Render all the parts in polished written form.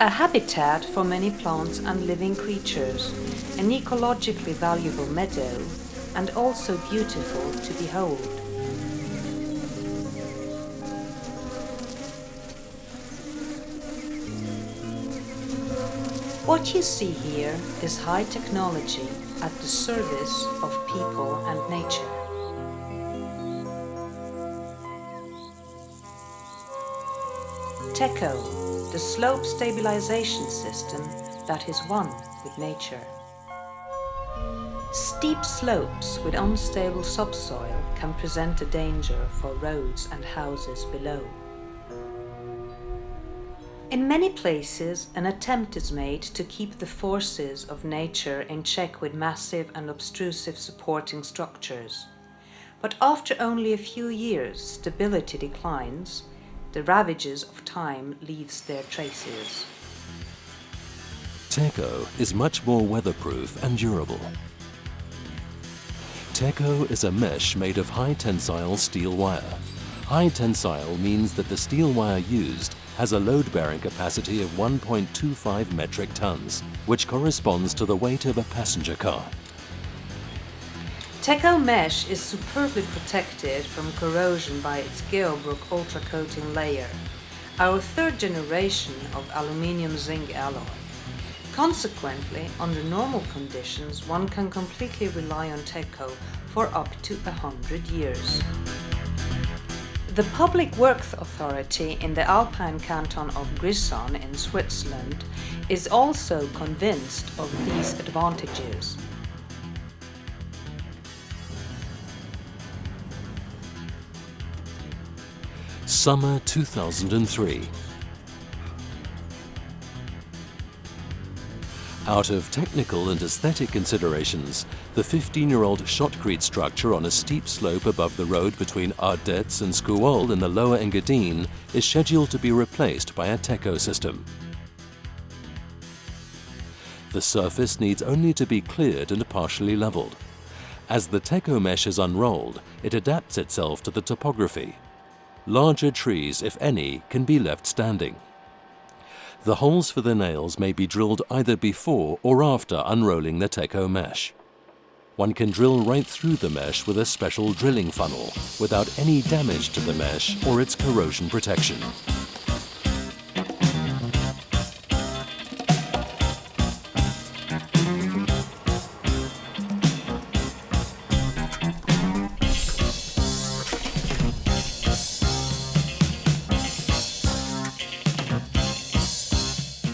A habitat for many plants and living creatures, an ecologically valuable meadow, and also beautiful to behold. What you see here is high technology at the service of people and nature. Tecco, the slope stabilization system that is one with nature. Steep slopes with unstable subsoil can present a danger for roads and houses below. In many places, an attempt is made to keep the forces of nature in check with massive and obtrusive supporting structures. But after only a few years, stability declines. The ravages of time leaves their traces. Tecco is much more weatherproof and durable. Tecco is a mesh made of high-tensile steel wire. High tensile means that the steel wire used has a load-bearing capacity of 1.25 metric tons, which corresponds to the weight of a passenger car. Tecco mesh is superbly protected from corrosion by its Geobrook ultra-coating layer, our third generation of aluminium zinc alloy. Consequently, under normal conditions, one can completely rely on Tecco for up to 100 years. The Public Works Authority in the Alpine canton of Grisson in Switzerland is also convinced of these advantages. Summer 2003. Out of technical and aesthetic considerations, the 15-year-old shotcrete structure on a steep slope above the road between Ardetz and Scuol in the Lower Engadine is scheduled to be replaced by a Tecco system. The surface needs only to be cleared and partially leveled. As the Tecco mesh is unrolled, it adapts itself to the topography. Larger trees, if any, can be left standing. The holes for the nails may be drilled either before or after unrolling the Tecco mesh. One can drill right through the mesh with a special drilling funnel without any damage to the mesh or its corrosion protection.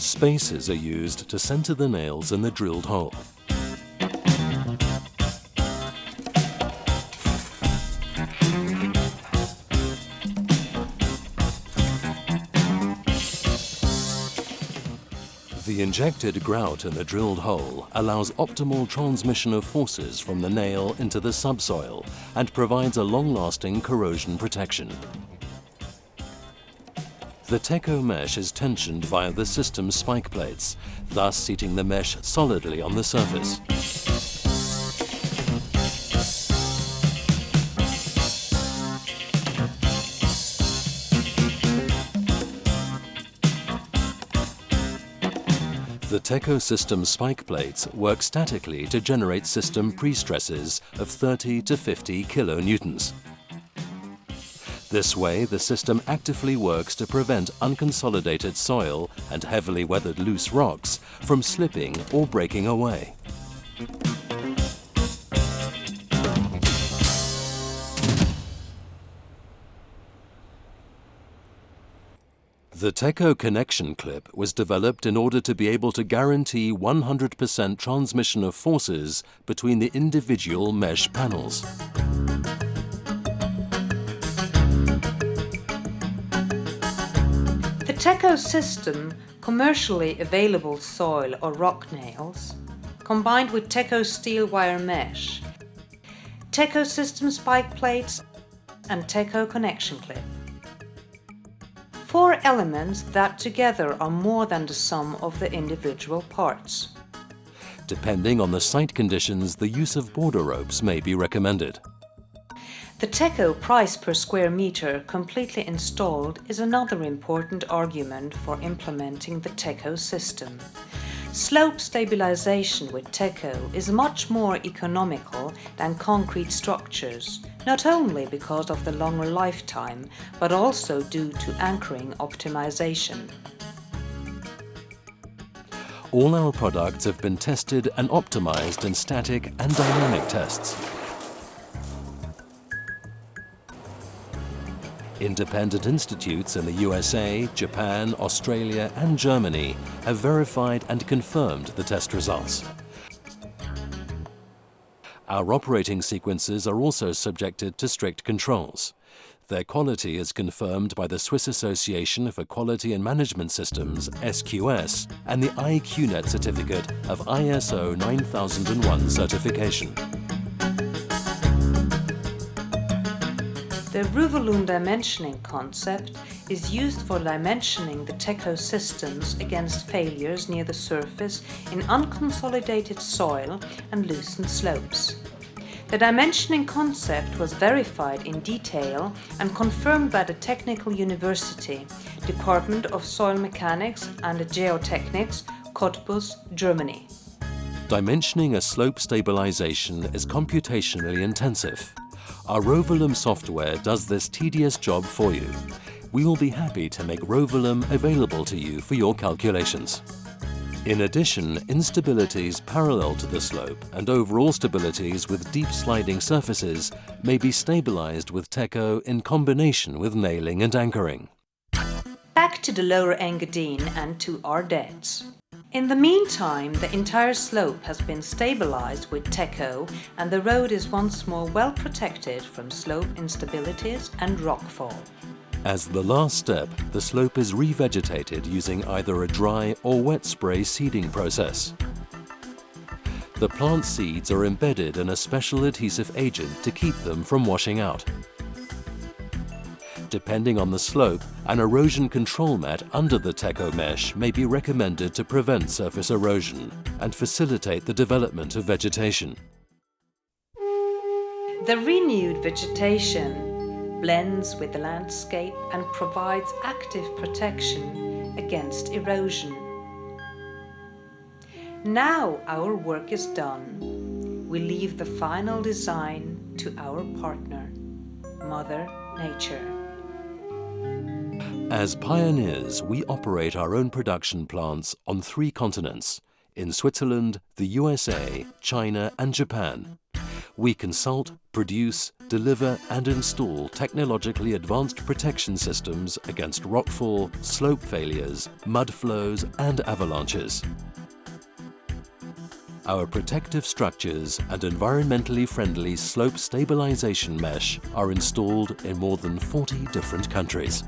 Spacers are used to center the nails in the drilled hole. The injected grout in the drilled hole allows optimal transmission of forces from the nail into the subsoil and provides a long-lasting corrosion protection. The Tecco mesh is tensioned via the system's spike plates, thus seating the mesh solidly on the surface. The Tecco system spike plates work statically to generate system pre-stresses of 30 to 50 kilonewtons. This way, the system actively works to prevent unconsolidated soil and heavily weathered loose rocks from slipping or breaking away. The Tecco connection clip was developed in order to be able to guarantee 100% transmission of forces between the individual mesh panels. The Tecco system, commercially available soil or rock nails, combined with Tecco steel wire mesh, Tecco system spike plates and Tecco connection clip. 4 elements that together are more than the sum of the individual parts. Depending on the site conditions, the use of border ropes may be recommended. The Tecco price per square meter completely installed is another important argument for implementing the Tecco system. Slope stabilization with Tecco is much more economical than concrete structures, not only because of the longer lifetime, but also due to anchoring optimization. All our products have been tested and optimized in static and dynamic tests. Independent institutes in the USA, Japan, Australia and Germany have verified and confirmed the test results. Our operating sequences are also subjected to strict controls. Their quality is confirmed by the Swiss Association for Quality and Management Systems, SQS, and the IQnet certificate of ISO 9001 certification. The Revegetation dimensioning concept is used for dimensioning the Tecco systems against failures near the surface in unconsolidated soil and loosened slopes. The dimensioning concept was verified in detail and confirmed by the Technical University, Department of Soil Mechanics and Geotechnics, Cottbus, Germany. Dimensioning a slope stabilization is computationally intensive. Our Revegetation software does this tedious job for you. We will be happy to make Revegetation available to you for your calculations. In addition, instabilities parallel to the slope and overall stabilities with deep sliding surfaces may be stabilized with Tecco in combination with nailing and anchoring. Back to the Lower Engadine and to our debts. In the meantime, the entire slope has been stabilized with Tecco and the road is once more well protected from slope instabilities and rockfall. As the last step, the slope is revegetated using either a dry or wet spray seeding process. The plant seeds are embedded in a special adhesive agent to keep them from washing out. Depending on the slope, an erosion control mat under the Tecco mesh may be recommended to prevent surface erosion and facilitate the development of vegetation. The renewed vegetation blends with the landscape and provides active protection against erosion. Now our work is done. We leave the final design to our partner, Mother Nature. As pioneers, we operate our own production plants on 3 continents, in Switzerland, the USA, China and Japan. We consult, produce, deliver and install technologically advanced protection systems against rockfall, slope failures, mud flows and avalanches. Our protective structures and environmentally friendly slope stabilization mesh are installed in more than 40 different countries.